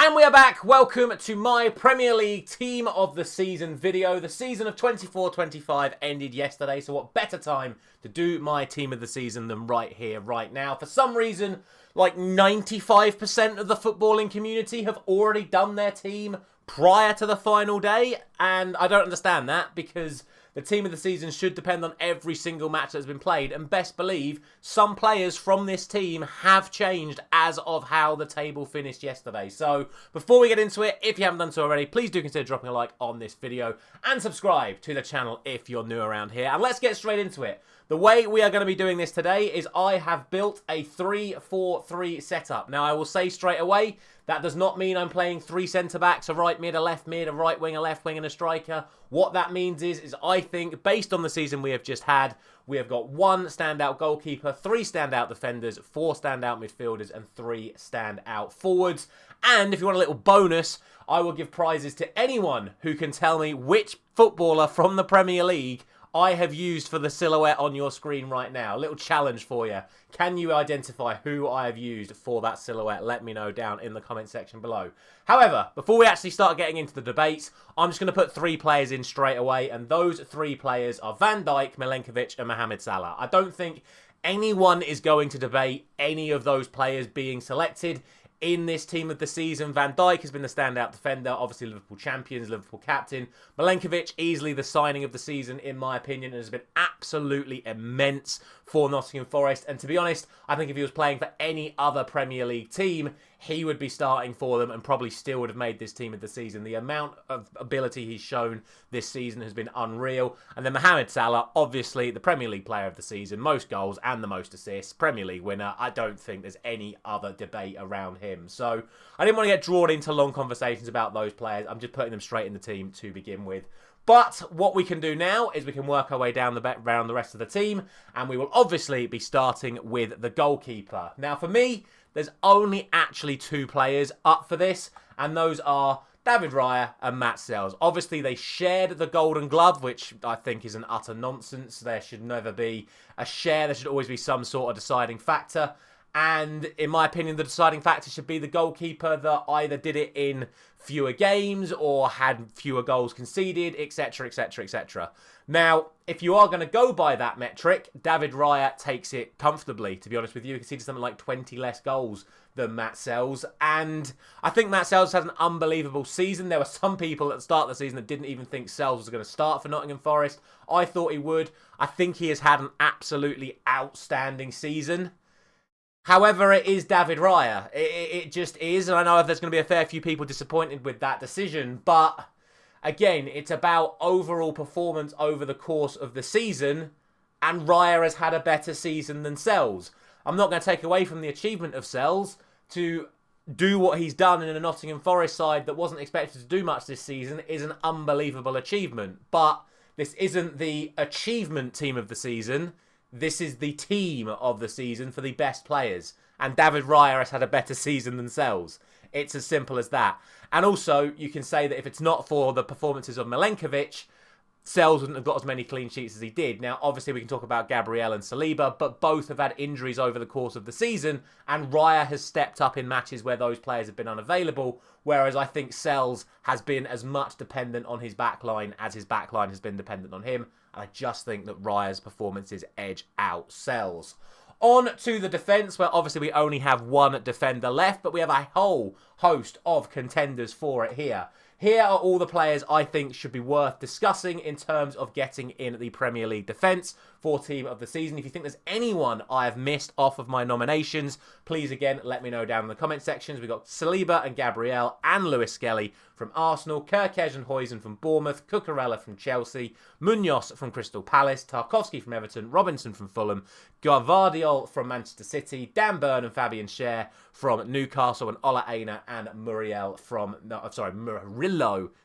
And we are back. Welcome to my Premier League Team of the Season video. The season of 24-25 ended yesterday, so what better time to do my Team of the Season than right here, right now. For some reason, like 95% of the footballing community have already done their team prior to the final day, and I don't understand that because the Team of the Season should depend on every single match that has been played, and best believe some players from this team have changed as of how the table finished yesterday. So before we get into it, if you haven't done so already, please do consider dropping a like on this video and subscribe to the channel if you're new around here. And let's get straight into it. The way we are going to be doing this today is I have built a 3-4-3 setup. Now, I will say straight away, that does not mean I'm playing three centre-backs, a right mid, a left mid, a right wing, a left wing, and a striker. What that means is I think, based on the season we have just had, we have got one standout goalkeeper, three standout defenders, four standout midfielders, and three standout forwards. And if you want a little bonus, I will give prizes to anyone who can tell me which footballer from the Premier League I have used for the silhouette on your screen right now. A little challenge for you. Can you identify who I have used for that silhouette? Let me know down in the comment section below. However, before we actually start getting into the debates, I'm just going to put three players in straight away, and those three players are Van Dijk, Milenkovic, and Mohamed Salah. I don't think anyone is going to debate any of those players being selected in this Team of the Season. Van Dijk has been the standout defender, obviously Liverpool champions, Liverpool captain. Milenkovic, easily the signing of the season, in my opinion, and has been absolutely immense for Nottingham Forest. And to be honest, I think if he was playing for any other Premier League team, he would be starting for them and probably still would have made this Team of the Season. The amount of ability he's shown this season has been unreal. And then Mohamed Salah, obviously the Premier League player of the season, most goals and the most assists, Premier League winner. I don't think there's any other debate around him. So I didn't want to get drawn into long conversations about those players. I'm just putting them straight in the team to begin with. But what we can do now is we can work our way down around the rest of the team, and we will obviously be starting with the goalkeeper. Now, for me, there's only actually two players up for this, and those are David Raya and Matt Sells. Obviously, they shared the Golden Glove, which I think is an utter nonsense. There should never be a share. There should always be some sort of deciding factor. And in my opinion, the deciding factor should be the goalkeeper that either did it in fewer games or had fewer goals conceded, etc, etc, etc. Now, if you are going to go by that metric, David Raya takes it comfortably, to be honest with you. He conceded something like 20 less goals than Matt Sells. And I think Matt Sells has an unbelievable season. There were some people at the start of the season that didn't even think Sells was going to start for Nottingham Forest. I thought he would. I think he has had an absolutely outstanding season. However, it is David Raya. It just is. And I know there's going to be a fair few people disappointed with that decision. But again, it's about overall performance over the course of the season. And Raya has had a better season than Sells. I'm not going to take away from the achievement of Sells. To do what he's done in a Nottingham Forest side that wasn't expected to do much this season is an unbelievable achievement. But this isn't the achievement team of the season. This is the team of the season for the best players. And David Raya has had a better season than Sells. It's as simple as that. And also, you can say that if it's not for the performances of Milenkovic, Sells wouldn't have got as many clean sheets as he did. Now, obviously, we can talk about Gabriel and Saliba, but both have had injuries over the course of the season, and Raya has stepped up in matches where those players have been unavailable, whereas I think Sells has been as much dependent on his backline as his backline has been dependent on him, and I just think that Raya's performances edge out Sells. On to the defence, where obviously we only have one defender left, but we have a whole host of contenders for it here. Here are all the players I think should be worth discussing in terms of getting in the Premier League defence for Team of the Season. If you think there's anyone I have missed off of my nominations, please again let me know down in the comment sections. We've got Saliba and Gabriel and Lewis Skelly from Arsenal, Kerkez and Huijsen from Bournemouth, Cucurella from Chelsea, Munoz from Crystal Palace, Tarkowski from Everton, Robinson from Fulham, Gvardiol from Manchester City, Dan Burn and Fabian Schär from Newcastle, and Ola Aina and Murillo,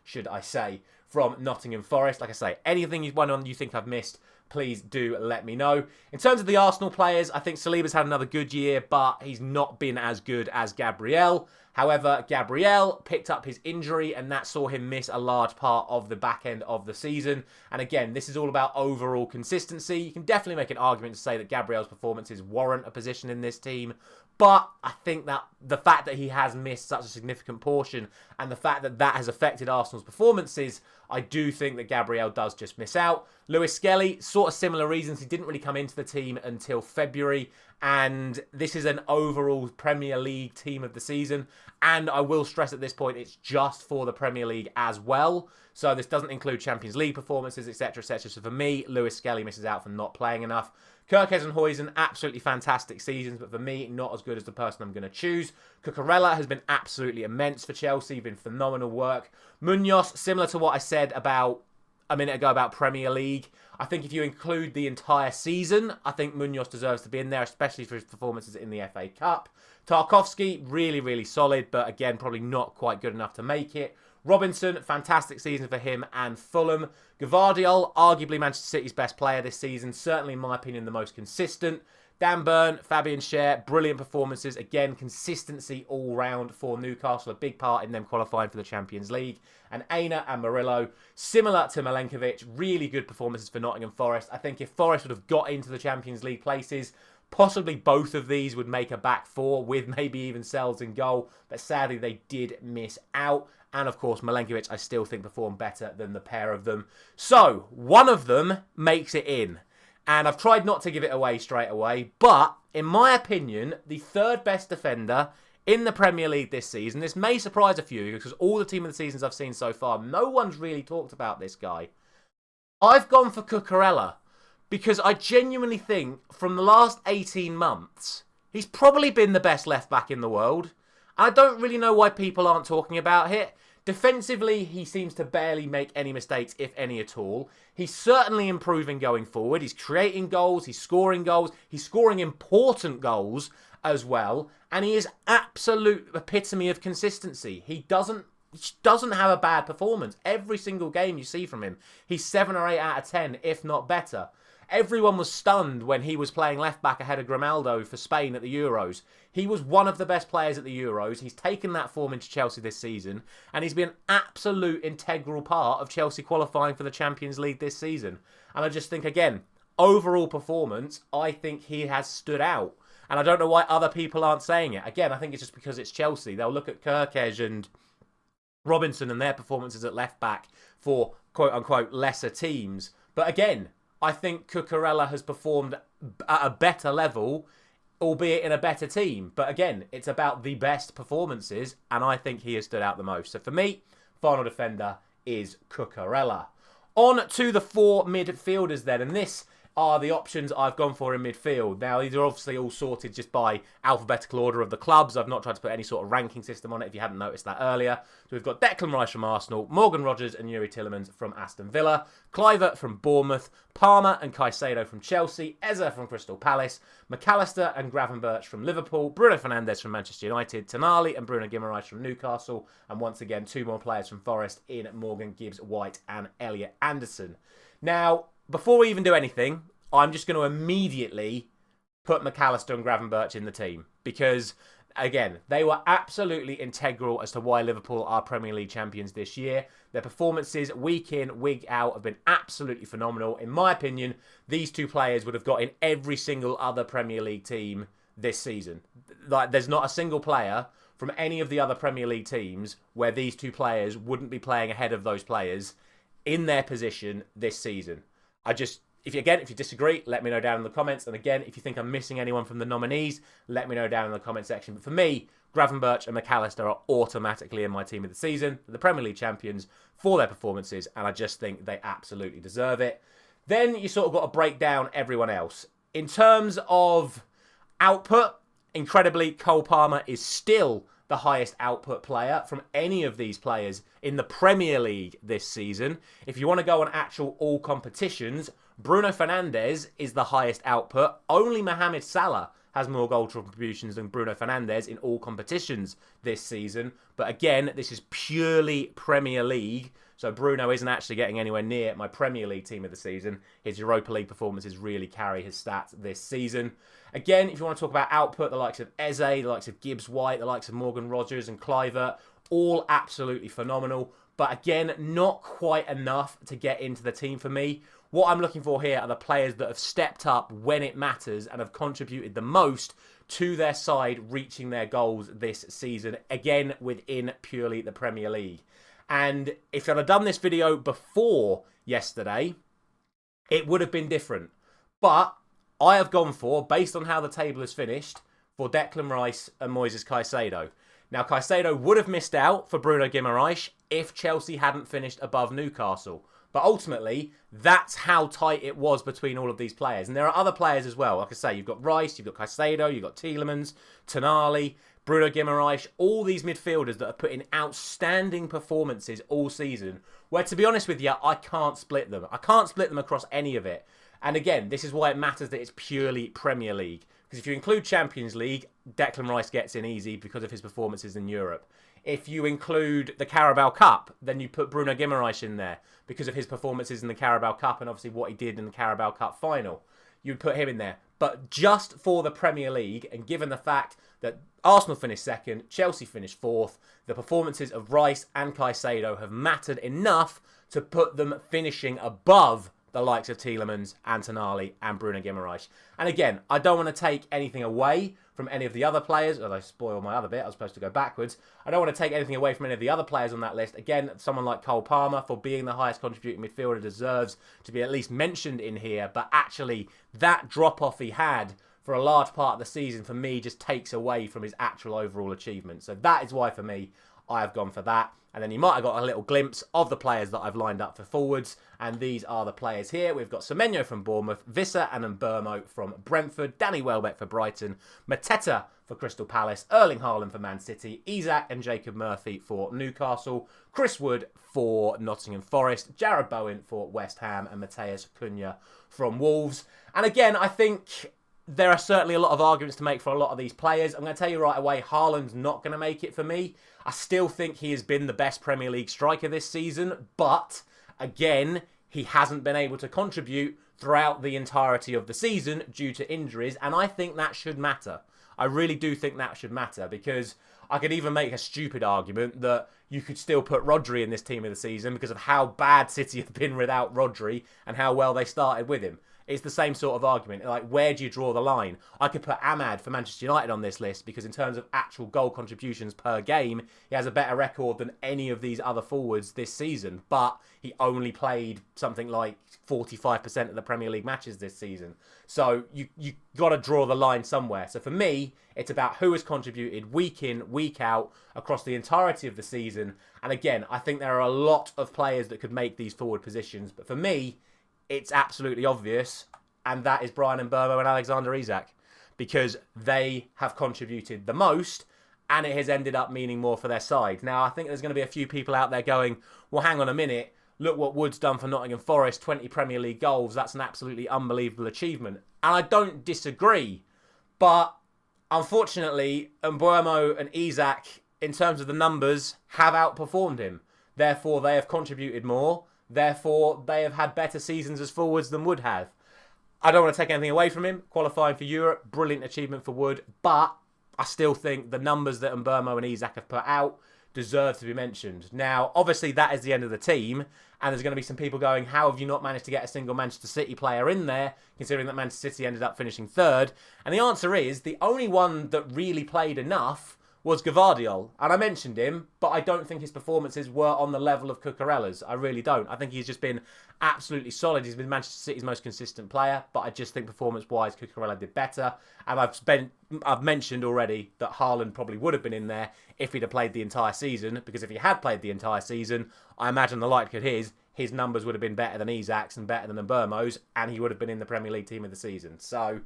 should I say, from Nottingham Forest. Like I say, anything you think I've missed, please do let me know. In terms of the Arsenal players, I think Saliba's had another good year, but he's not been as good as Gabriel. However, Gabriel picked up his injury, and that saw him miss a large part of the back end of the season. And again, this is all about overall consistency. You can definitely make an argument to say that Gabriel's performances warrant a position in this team, But I think that the fact that he has missed such a significant portion and the fact that that has affected Arsenal's performances, I do think that Gabriel does just miss out. Lewis Skelly, sort of similar reasons. He didn't really come into the team until February, and this is an overall Premier League team of the season. And I will stress at this point, it's just for the Premier League as well. So this doesn't include Champions League performances, etc., etc. So for me, Lewis Skelly misses out for not playing enough. Kerkez and Huijsen, absolutely fantastic seasons, but for me, not as good as the person I'm going to choose. Cucurella has been absolutely immense for Chelsea, been phenomenal work. Munoz, similar to what I said about a minute ago about Premier League, I think if you include the entire season, I think Munoz deserves to be in there, especially for his performances in the FA Cup. Tarkowski, really, really solid, but again, probably not quite good enough to make it. Robinson, fantastic season for him and Fulham. Gvardiol, arguably Manchester City's best player this season. Certainly, in my opinion, the most consistent. Dan Burn, Fabian Schär, brilliant performances. Again, consistency all round for Newcastle. A big part in them qualifying for the Champions League. And Aina and Murillo, similar to Milenkovic, really good performances for Nottingham Forest. I think if Forest would have got into the Champions League places, possibly both of these would make a back four with maybe even Sells in goal. But sadly, they did miss out. And of course, Milenkovic, I still think performed better than the pair of them. So, one of them makes it in. And I've tried not to give it away straight away. But, in my opinion, the third best defender in the Premier League this season, this may surprise a few because all the team of the seasons I've seen so far, no one's really talked about this guy. I've gone for Cucurella because I genuinely think from the last 18 months, he's probably been the best left back in the world. I don't really know why people aren't talking about it. Defensively, he seems to barely make any mistakes, if any at all. He's certainly improving going forward. He's creating goals. He's scoring important goals as well. And he is absolute epitome of consistency. He doesn't have a bad performance. Every single game you see from him, he's 7 or 8 out of 10, if not better. Everyone was stunned when he was playing left-back ahead of Grimaldo for Spain at the Euros. He was one of the best players at the Euros. He's taken that form into Chelsea this season, and he's been an absolute integral part of Chelsea qualifying for the Champions League this season. And I just think, again, overall performance, I think he has stood out. And I don't know why other people aren't saying it. Again, I think it's just because it's Chelsea. They'll look at Kerkez and Robinson and their performances at left-back for quote-unquote lesser teams. But again, I think Cucurella has performed at a better level, albeit in a better team. But again, it's about the best performances, and I think he has stood out the most. So for me, final defender is Cucurella. On to the 4 midfielders then, and this are the options I've gone for in midfield. Now, these are obviously all sorted just by alphabetical order of the clubs. I've not tried to put any sort of ranking system on it, if you hadn't noticed that earlier. So we've got Declan Rice from Arsenal, Morgan Rogers and Yuri Tielemans from Aston Villa, Kluivert from Bournemouth, Palmer and Caicedo from Chelsea, Eze from Crystal Palace, McAllister and Gravenberch from Liverpool, Bruno Fernandes from Manchester United, Tonali and Bruno Guimaraes from Newcastle, and once again, 2 more players from Forest in Morgan Gibbs-White and Elliot Anderson. Now, before we even do anything, I'm just going to immediately put McAllister and Gravenberch in the team because, again, they were absolutely integral as to why Liverpool are Premier League champions this year. Their performances week in, week out have been absolutely phenomenal. In my opinion, these 2 players would have got in every single other Premier League team this season. Like, there's not a single player from any of the other Premier League teams where these 2 players wouldn't be playing ahead of those players in their position this season. If you disagree, let me know down in the comments. And again, if you think I'm missing anyone from the nominees, let me know down in the comment section. But for me, Gravenberch and McAllister are automatically in my team of the season. They're the Premier League champions for their performances, and I just think they absolutely deserve it. Then you sort of got to break down everyone else. In terms of output, incredibly, Cole Palmer is still the highest output player from any of these players in the Premier League this season. If you want to go on actual all competitions, Bruno Fernandes is the highest output. Only Mohamed Salah has more goal contributions than Bruno Fernandes in all competitions this season. But again, this is purely Premier League. So Bruno isn't actually getting anywhere near my Premier League team of the season. His Europa League performances really carry his stats this season. Again, if you want to talk about output, the likes of Eze, the likes of Gibbs-White, the likes of Morgan Rogers and Kluivert, all absolutely phenomenal. But again, not quite enough to get into the team for me. What I'm looking for here are the players that have stepped up when it matters and have contributed the most to their side reaching their goals this season, again within purely the Premier League. And if I'd have done this video before yesterday, it would have been different. But I have gone for, based on how the table is finished, for Declan Rice and Moises Caicedo. Now, Caicedo would have missed out for Bruno Guimaraes if Chelsea hadn't finished above Newcastle. But ultimately, that's how tight it was between all of these players. And there are other players as well. Like I say, you've got Rice, you've got Caicedo, you've got Tielemans, Tonali, Bruno Guimaraes, all these midfielders that have put in outstanding performances all season. Where, to be honest with you, I can't split them. I can't split them across any of it. And again, this is why it matters that it's purely Premier League. Because if you include Champions League, Declan Rice gets in easy because of his performances in Europe. If you include the Carabao Cup, then you put Bruno Guimaraes in there because of his performances in the Carabao Cup and obviously what he did in the Carabao Cup final. You'd put him in there. But just for the Premier League, and given the fact that Arsenal finished second, Chelsea finished fourth, the performances of Rice and Caicedo have mattered enough to put them finishing above the likes of Tielemans, Tonali and Bruno Guimaraes. And again, I don't want to take anything away from any of the other players. Although I spoil my other bit, I was supposed to go backwards. I don't want to take anything away from any of the other players on that list. Again, someone like Cole Palmer, for being the highest contributing midfielder, deserves to be at least mentioned in here. But actually, that drop-off he had for a large part of the season, for me, just takes away from his actual overall achievement. So that is why, for me, I have gone for that. And then you might have got a little glimpse of the players that I've lined up for forwards. And these are the players here. We've got Semenyo from Bournemouth, Visser and Mbeumo from Brentford, Danny Welbeck for Brighton, Mateta for Crystal Palace, Erling Haaland for Man City, Isak and Jacob Murphy for Newcastle, Chris Wood for Nottingham Forest, Jarrod Bowen for West Ham, and Matheus Cunha from Wolves. And again, I think there are certainly a lot of arguments to make for a lot of these players. I'm going to tell you right away, Haaland's not going to make it for me. I still think he has been the best Premier League striker this season, but again, he hasn't been able to contribute throughout the entirety of the season due to injuries, and I think that should matter. I really do think that should matter, because I could even make a stupid argument that you could still put Rodri in this team of the season because of how bad City have been without Rodri and how well they started with him. It's the same sort of argument. Like, where do you draw the line? I could put Ahmad for Manchester United on this list because in terms of actual goal contributions per game, he has a better record than any of these other forwards this season. But he only played something like 45% of the Premier League matches this season. So you got to draw the line somewhere. So for me, it's about who has contributed week in, week out across the entirety of the season. And again, I think there are a lot of players that could make these forward positions. But for me, it's absolutely obvious, and that is Bryan Mbeumo and Alexander Isak, because they have contributed the most, and it has ended up meaning more for their side. Now, I think there's going to be a few people out there going, well, hang on a minute, look what Wood's done for Nottingham Forest, 20 Premier League goals, that's an absolutely unbelievable achievement. And I don't disagree, but unfortunately, Mbeumo and Isak, in terms of the numbers, have outperformed him. Therefore, they have contributed more. Therefore, they have had better seasons as forwards than Wood have. I don't want to take anything away from him. Qualifying for Europe, brilliant achievement for Wood. But I still think the numbers that Mbeumo and Isak have put out deserve to be mentioned. Now, obviously, that is the end of the team. And there's going to be some people going, how have you not managed to get a single Manchester City player in there, considering that Manchester City ended up finishing third? And the answer is, the only one that really played enough was Gvardiol. And I mentioned him, but I don't think his performances were on the level of Cucurella's. I really don't. I think he's just been absolutely solid. He's been Manchester City's most consistent player, but I just think performance-wise, Cucurella did better. And I've mentioned already that Haaland probably would have been in there if he'd have played the entire season, because if he had played the entire season, I imagine the likelihood is his numbers would have been better than Isak's and better than Mbeumo's, and he would have been in the Premier League team of the season. So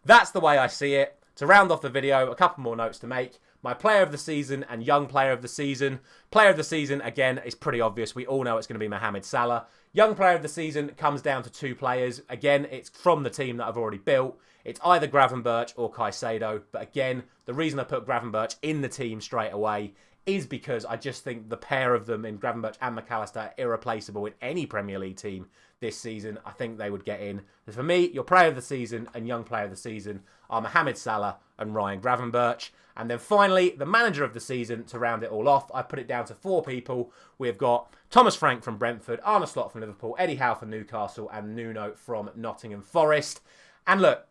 that's the way I see it. To round off the video, a couple more notes to make. My player of the season and young player of the season. Player of the season, again, is pretty obvious. We all know it's going to be Mohamed Salah. Young player of the season comes down to two players. Again, it's from the team that I've already built. It's either Gravenberch or Caicedo. But again, the reason I put Gravenberch in the team straight away is because I just think the pair of them in Gravenberch and McAllister are irreplaceable in any Premier League team this season. I think they would get in. So for me, your player of the season and young player of the season are Mohamed Salah and Ryan Gravenberch. And then finally, the manager of the season, to round it all off, I put it down to four people. We've got Thomas Frank from Brentford, Arne Slot from Liverpool, Eddie Howe from Newcastle, and Nuno from Nottingham Forest. And look,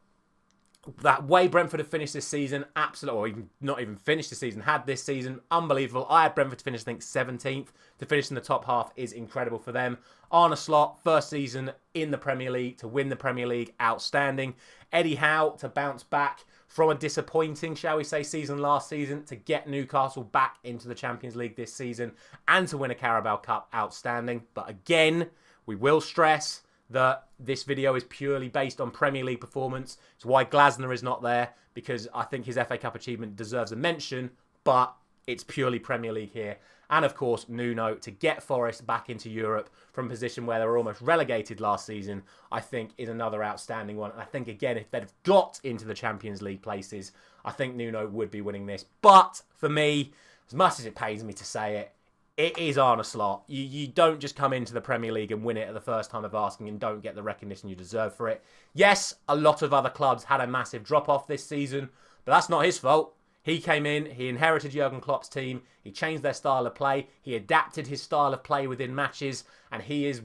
That way Brentford have finished this season, absolutely, or even not even finished the season, had this season, unbelievable. I had Brentford to finish, I think, 17th. To finish in the top half is incredible for them. Arne Slot, first season in the Premier League, to win the Premier League, outstanding. Eddie Howe to bounce back from a disappointing, shall we say, season last season, to get Newcastle back into the Champions League this season, and to win a Carabao Cup, outstanding. But again, we will stress that this video is purely based on Premier League performance. It's why Glasner is not there, because I think his FA Cup achievement deserves a mention, but it's purely Premier League here. And of course, Nuno to get Forest back into Europe from a position where they were almost relegated last season, I think is another outstanding one. And I think, again, if they'd have got into the Champions League places, I think Nuno would be winning this. But for me, as much as it pains me to say it, it is Arne Slot. You don't just come into the Premier League and win it at the first time of asking and don't get the recognition you deserve for it. Yes, a lot of other clubs had a massive drop-off this season, but that's not his fault. He came in, he inherited Jurgen Klopp's team, he changed their style of play, he adapted his style of play within matches, and he is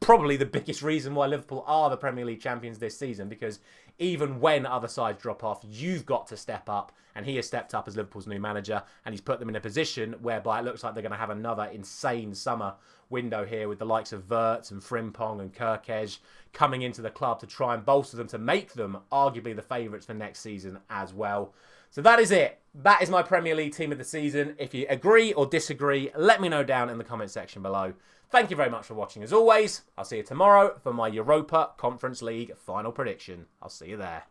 probably the biggest reason why Liverpool are the Premier League champions this season, because even when other sides drop off, you've got to step up, and he has stepped up as Liverpool's new manager, and he's put them in a position whereby it looks like they're going to have another insane summer window here with the likes of Wirtz and Frimpong and Kirkej coming into the club to try and bolster them, to make them arguably the favourites for next season as well. So that is it. That is my Premier League team of the season. If you agree or disagree, let me know down in the comment section below. Thank you very much for watching as always. I'll see you tomorrow for my Europa Conference League final prediction. I'll see you there.